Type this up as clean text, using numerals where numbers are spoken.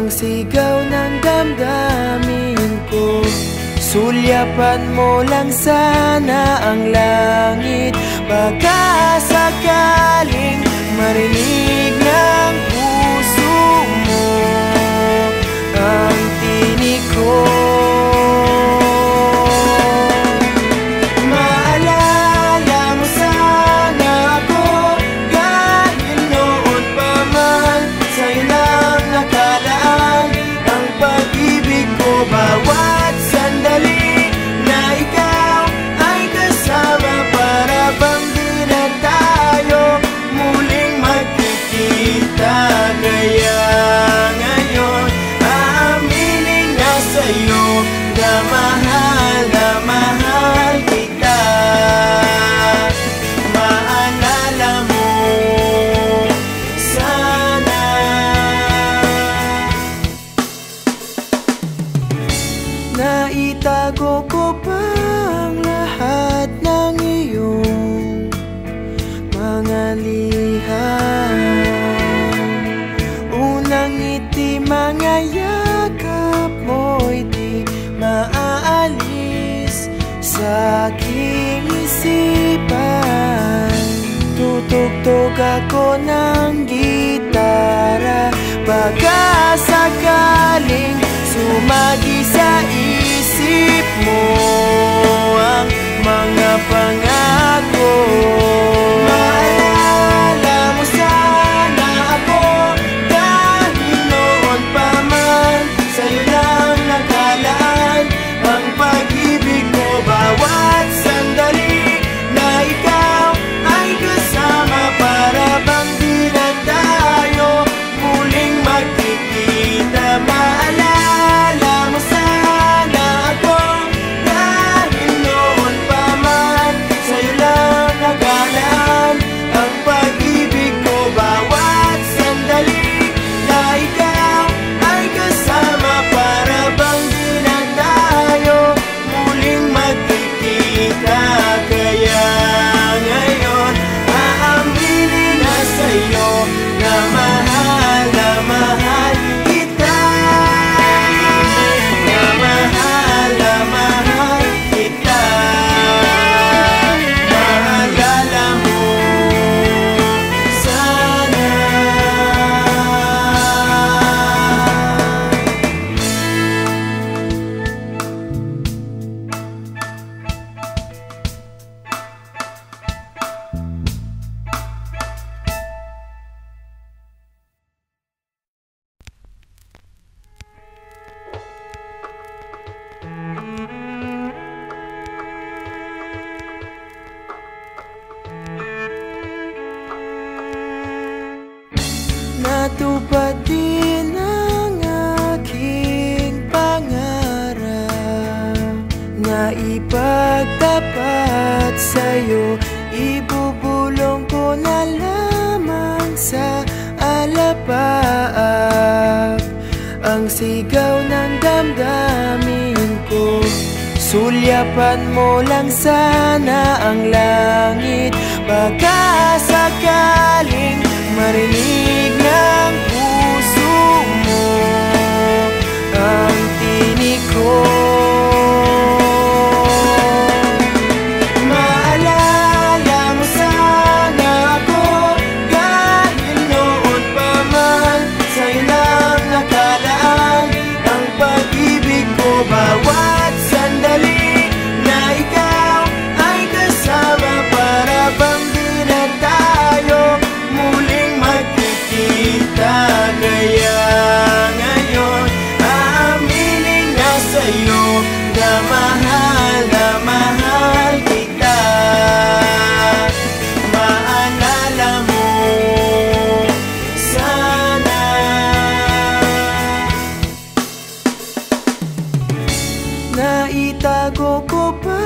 ang sigaw ng damdamin ko. Sulyapan mo lang sana ang langit, baka sakaling marinig ng puso mo ang tinig ko. Maalala mo sana ako kahit noon pa man, sa'yo lang nakalaan ang pag-ibig ko. Bawat sandali na ikaw ay kasama, para bang di na tayo muling magkikita. Kaya ngayon aaminin na sa'yo na mahal kita. Maalala mo sana. Naitago ko pa ang lahat ng iyong mga liham. Unang ngiti, mga yakap mo'y di maaalis sa aking isipan. Tutugtog ako ng gitara, baka sakaling sumagi sa isip mo ang mga pangako. Maalala mo sana ako kahit noon pa man, sa'yo lang nakalaan ang pag-ibig ko. Bawat sandali na ikaw ay kasama, para bang di na tayo muling magkikita. Maalala mo sana ako kahit noon pa man, sa'yo lang nagalaan ang pag-ibig ko. Bawat sandali na ikaw ay kasama, para bang di na tayo muling magkikita. Kaya ngayon aaminin na sa'yo na mahal kita. Na mahal kita. Maalala mo sana. Natupad din ang aking pangarap na ipagtapat sa'yo. Ibubulong ko na lamang sa alapaap ang sigaw ng damdamin ko. Sulyapan mo lang sana ang langit, baka sakaling marinig ng puso mo ang tinig ko. Maalala mo sana ako kahit noon pa man, sa'yo lang nakalaan ang pag-ibig ko. Bawat sandali na ikaw ay kasama, para bang di na tayo muling magkikita. Kaya ngayon aaminin na sa'yo na mahal kita. Maalala mo sana. Naitago ko pa